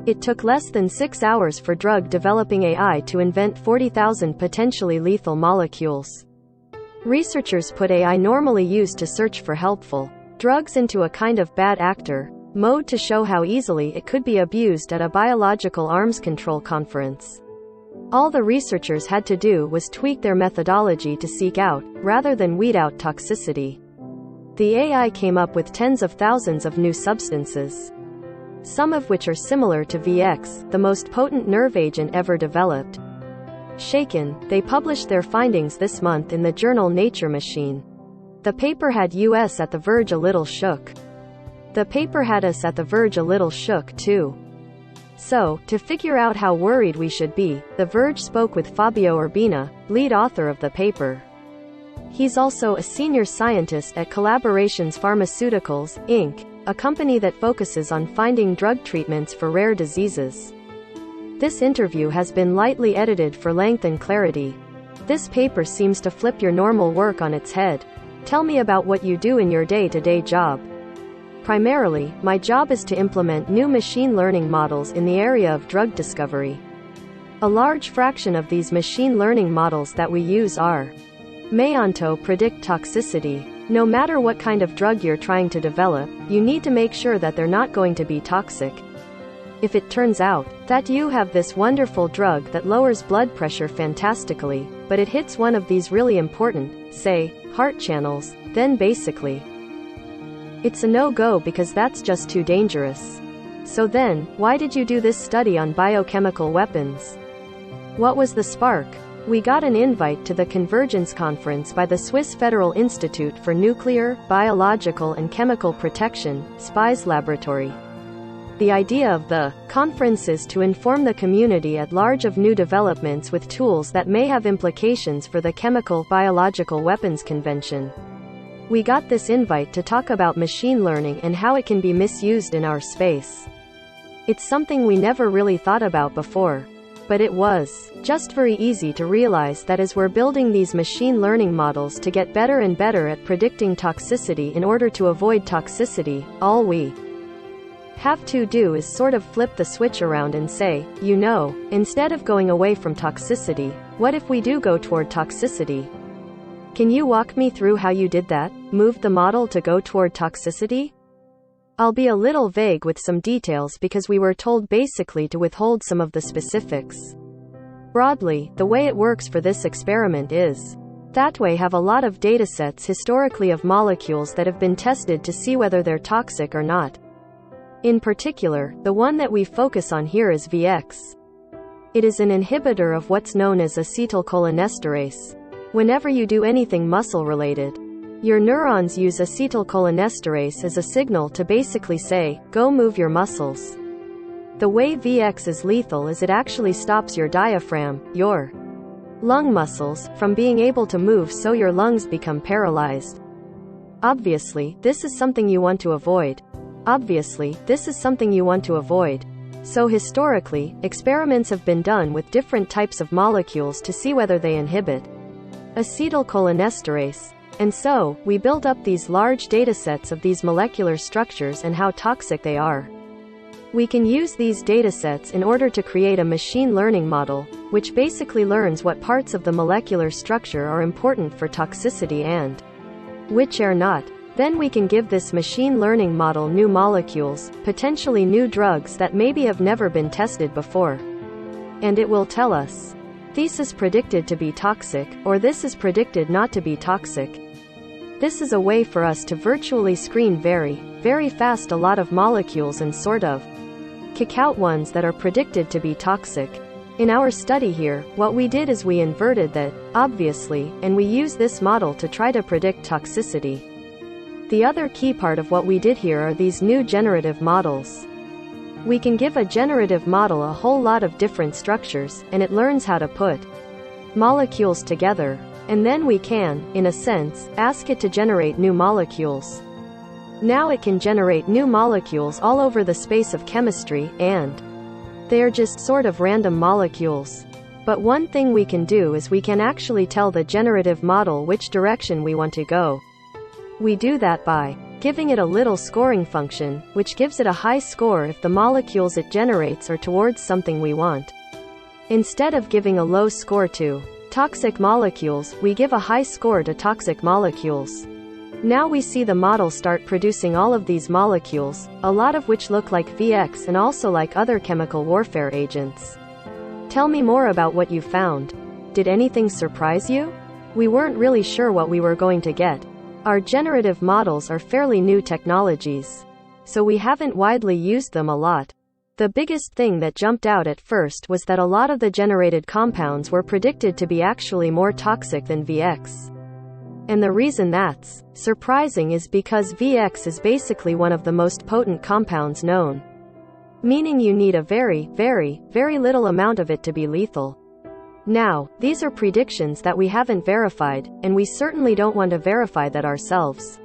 It took less than 6 hours for drug developing AI to invent 40,000 potentially lethal molecules. Researchers put AI normally used to search for helpful drugs into a kind of bad actor mode to show how easily it could be abused at a biological arms control conference. All the researchers had to do was tweak their methodology to seek out, rather than weed out, toxicity. The AI came up with tens of thousands of new substances, some of which are similar to VX, the most potent nerve agent ever developed. Shaken, they published their findings this month in the journal Nature Machine. The paper had us at the Verge a little shook. The paper had us at the Verge a little shook, too. So, to figure out how worried we should be, The Verge spoke with Fabio Urbina, lead author of the paper. He's also a senior scientist at Collaborations Pharmaceuticals, Inc., a company that focuses on finding drug treatments for rare diseases. This interview has been lightly edited for length and clarity. This paper seems to flip your normal work on its head. Tell me about what you do in your day-to-day job. Primarily, my job is to implement new machine learning models in the area of drug discovery. A large fraction of these machine learning models that we use are meant to predict toxicity. No matter what kind of drug you're trying to develop, you need to make sure that they're not going to be toxic. If it turns out that you have this wonderful drug that lowers blood pressure fantastically, but it hits one of these really important, say, heart channels, then basically it's a no-go because that's just too dangerous. So then, why did you do this study on biochemical weapons? What was the spark? We got an invite to the Convergence Conference by the Swiss Federal Institute for Nuclear, Biological and Chemical Protection, SPIES Laboratory. The idea of the conference is to inform the community at large of new developments with tools that may have implications for the Chemical Biological Weapons Convention. We got this invite to talk about machine learning and how it can be misused in our space. It's something we never really thought about before. But it was just very easy to realize that as we're building these machine learning models to get better and better at predicting toxicity in order to avoid toxicity, all we have to do is sort of flip the switch around and say, instead of going away from toxicity, what if we do go toward toxicity? Can you walk me through how you did that? Moved the model to go toward toxicity? I'll be a little vague with some details because we were told basically to withhold some of the specifics. Broadly, the way it works for this experiment is that we have a lot of datasets historically of molecules that have been tested to see whether they're toxic or not. In particular, the one that we focus on here is VX. It is an inhibitor of what's known as acetylcholinesterase. Whenever you do anything muscle-related, your neurons use acetylcholinesterase as a signal to basically say, go move your muscles. The way VX is lethal is it actually stops your diaphragm, your lung muscles, from being able to move, so your lungs become paralyzed. Obviously, this is something you want to avoid. So historically, experiments have been done with different types of molecules to see whether they inhibit acetylcholinesterase. And so, we built up these large datasets of these molecular structures and how toxic they are. We can use these datasets in order to create a machine learning model, which basically learns what parts of the molecular structure are important for toxicity and which are not. Then we can give this machine learning model new molecules, potentially new drugs that maybe have never been tested before. And it will tell us, this is predicted to be toxic, or this is predicted not to be toxic. This is a way for us to virtually screen very, very fast a lot of molecules and sort of kick out ones that are predicted to be toxic. In our study here, what we did is we inverted that, obviously, and we use this model to try to predict toxicity. The other key part of what we did here are these new generative models. We can give a generative model a whole lot of different structures, and it learns how to put molecules together. And then we can, in a sense, ask it to generate new molecules. Now it can generate new molecules all over the space of chemistry, and they are just sort of random molecules. But one thing we can do is we can actually tell the generative model which direction we want to go. We do that by giving it a little scoring function, which gives it a high score if the molecules it generates are towards something we want. Instead of giving a low score to toxic molecules, we give a high score to toxic molecules. Now we see the model start producing all of these molecules, a lot of which look like VX and also like other chemical warfare agents. Tell me more about what you found. Did anything surprise you? We weren't really sure what we were going to get. Our generative models are fairly new technologies, so we haven't widely used them a lot. The biggest thing that jumped out at first was that a lot of the generated compounds were predicted to be actually more toxic than VX. And the reason that's surprising is because VX is basically one of the most potent compounds known. Meaning you need a very, very, very little amount of it to be lethal. Now, these are predictions that we haven't verified, and we certainly don't want to verify that ourselves.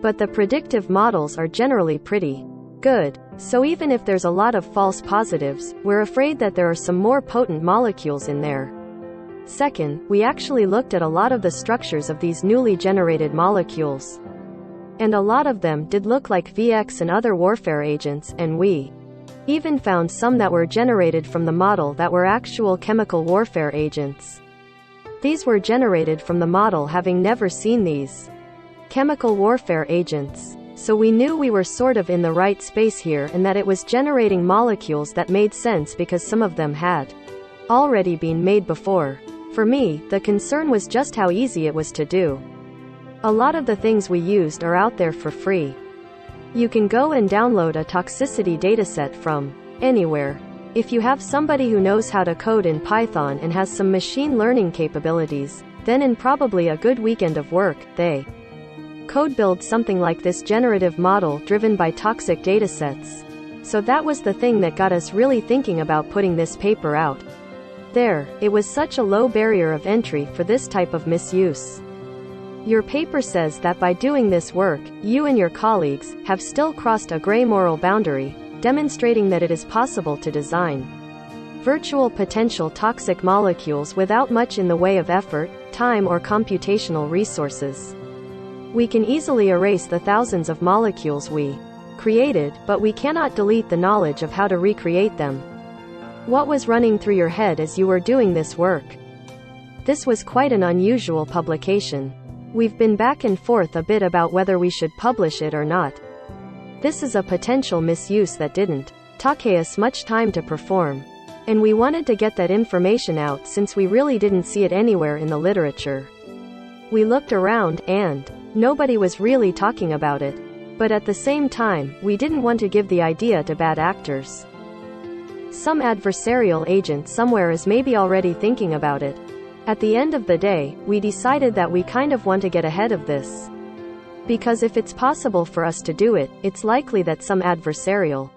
But the predictive models are generally pretty good. So even if there's a lot of false positives, we're afraid that there are some more potent molecules in there. Second, we actually looked at a lot of the structures of these newly generated molecules. And a lot of them did look like VX and other warfare agents, and we even found some that were generated from the model that were actual chemical warfare agents. These were generated from the model having never seen these chemical warfare agents. So we knew we were sort of in the right space here and that it was generating molecules that made sense because some of them had already been made before. For me, the concern was just how easy it was to do. A lot of the things we used are out there for free. You can go and download a toxicity dataset from anywhere. If you have somebody who knows how to code in Python and has some machine learning capabilities, then in probably a good weekend of work, they could build something like this generative model driven by toxic datasets. So that was the thing that got us really thinking about putting this paper out there. It was such a low barrier of entry for this type of misuse. Your paper says that by doing this work, you and your colleagues have still crossed a gray moral boundary, demonstrating that it is possible to design virtual potential toxic molecules without much in the way of effort, time or computational resources. We can easily erase the thousands of molecules we created, but we cannot delete the knowledge of how to recreate them. What was running through your head as you were doing this work? This was quite an unusual publication. We've been back and forth a bit about whether we should publish it or not. This is a potential misuse that didn't take us much time to perform. And we wanted to get that information out since we really didn't see it anywhere in the literature. We looked around, and nobody was really talking about it. But at the same time, we didn't want to give the idea to bad actors. Some adversarial agent somewhere is maybe already thinking about it. At the end of the day, we decided that we kind of want to get ahead of this. Because if it's possible for us to do it, it's likely that some adversarial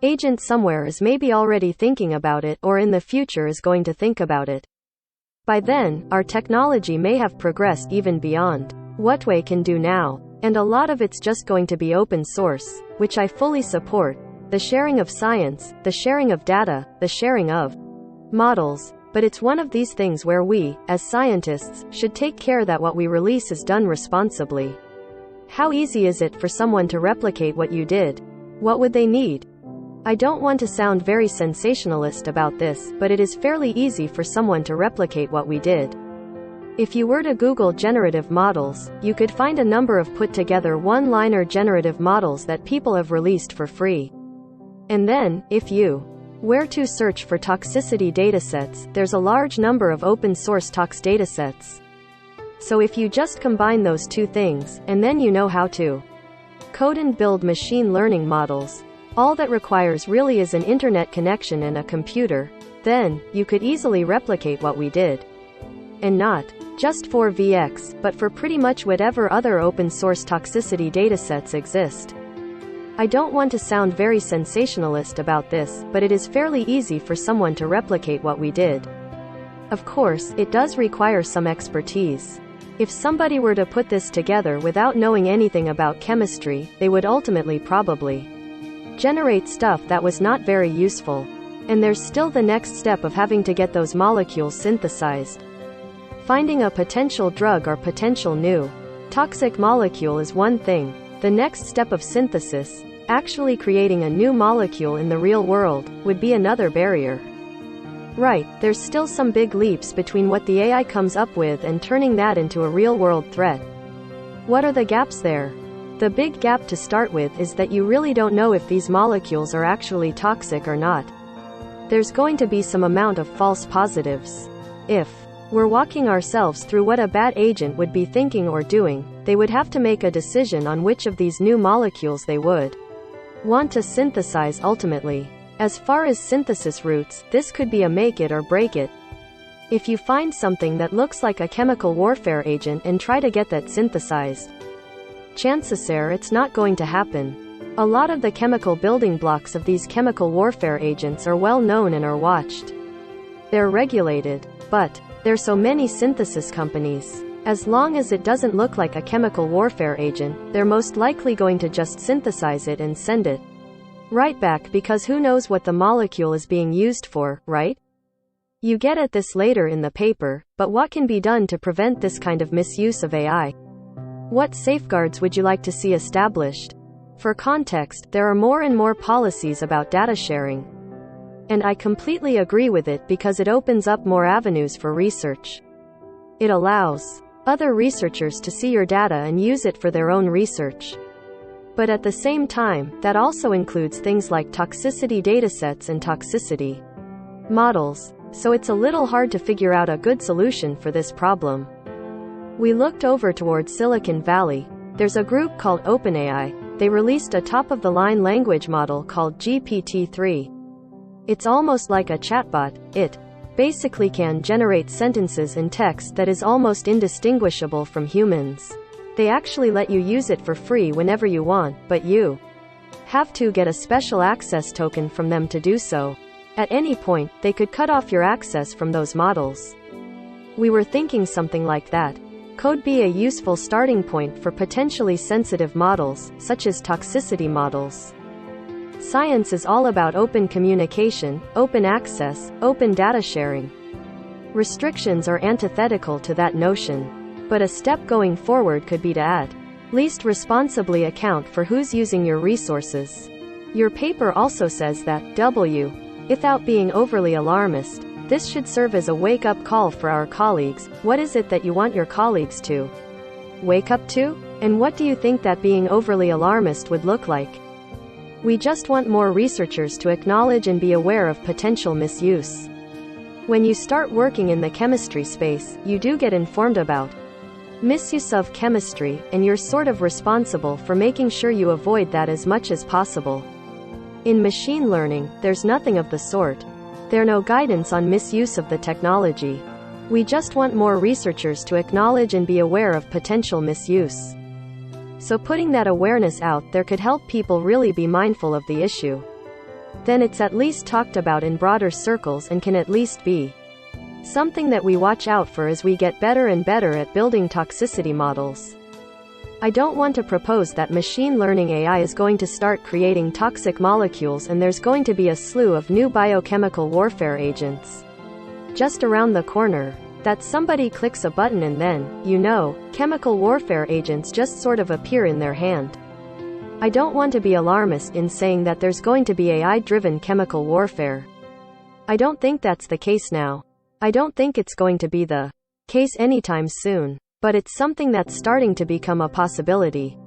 agent somewhere is maybe already thinking about it or in the future is going to think about it. By then, our technology may have progressed even beyond what we can do now. And a lot of it's just going to be open source, which I fully support. The sharing of science, the sharing of data, the sharing of models. But it's one of these things where we, as scientists, should take care that what we release is done responsibly. How easy is it for someone to replicate what you did? What would they need? I don't want to sound very sensationalist about this, but it is fairly easy for someone to replicate what we did. If you were to Google generative models, you could find a number of put-together one-liner generative models that people have released for free. And then, if you where to search for toxicity datasets, there's a large number of open-source tox datasets. So if you just combine those two things, and then you know how to code and build machine learning models, all that requires really is an internet connection and a computer, then you could easily replicate what we did. And not just for VX, but for pretty much whatever other open-source toxicity datasets exist. I don't want to sound very sensationalist about this, but it is fairly easy for someone to replicate what we did. Of course, it does require some expertise. If somebody were to put this together without knowing anything about chemistry, they would ultimately probably generate stuff that was not very useful. And there's still the next step of having to get those molecules synthesized. Finding a potential drug or potential new toxic molecule is one thing. The next step of synthesis, actually creating a new molecule in the real world, would be another barrier. Right, there's still some big leaps between what the AI comes up with and turning that into a real-world threat. What are the gaps there? The big gap to start with is that you really don't know if these molecules are actually toxic or not. There's going to be some amount of false positives. If we're walking ourselves through what a bad agent would be thinking or doing, they would have to make a decision on which of these new molecules they would want to synthesize ultimately. As far as synthesis routes, this could be a make it or break it. If you find something that looks like a chemical warfare agent and try to get that synthesized, chances are it's not going to happen. A lot of the chemical building blocks of these chemical warfare agents are well known and are watched. They're regulated. But there's so many synthesis companies. As long as it doesn't look like a chemical warfare agent, they're most likely going to just synthesize it and send it right back, because who knows what the molecule is being used for, right? You get at this later in the paper, but what can be done to prevent this kind of misuse of AI? What safeguards would you like to see established? For context, there are more and more policies about data sharing. And I completely agree with it because it opens up more avenues for research. It allows other researchers to see your data and use it for their own research. But at the same time, that also includes things like toxicity datasets and toxicity models. So it's a little hard to figure out a good solution for this problem. We looked over towards Silicon Valley. There's a group called OpenAI. They released a top-of-the-line language model called GPT-3. It's almost like a chatbot. It basically can generate sentences and text that is almost indistinguishable from humans. They actually let you use it for free whenever you want, but you have to get a special access token from them to do so. At any point, they could cut off your access from those models. We were thinking something like that could be a useful starting point for potentially sensitive models, such as toxicity models. Science is all about open communication, open access, open data sharing. Restrictions are antithetical to that notion. But a step going forward could be to at least responsibly account for who's using your resources. Your paper also says that, without being overly alarmist, this should serve as a wake-up call for our colleagues. What is it that you want your colleagues to wake up to? And what do you think that being overly alarmist would look like? We just want more researchers to acknowledge and be aware of potential misuse. When you start working in the chemistry space, you do get informed about misuse of chemistry, and you're sort of responsible for making sure you avoid that as much as possible. In machine learning, there's nothing of the sort. There's no guidance on misuse of the technology. We just want more researchers to acknowledge and be aware of potential misuse. So putting that awareness out there could help people really be mindful of the issue. Then it's at least talked about in broader circles and can at least be something that we watch out for as we get better and better at building toxicity models. I don't want to propose that machine learning AI is going to start creating toxic molecules and there's going to be a slew of new biochemical warfare agents just around the corner. That somebody clicks a button and then, chemical warfare agents just sort of appear in their hand. I don't want to be alarmist in saying that there's going to be AI-driven chemical warfare. I don't think that's the case now. I don't think it's going to be the case anytime soon. But it's something that's starting to become a possibility.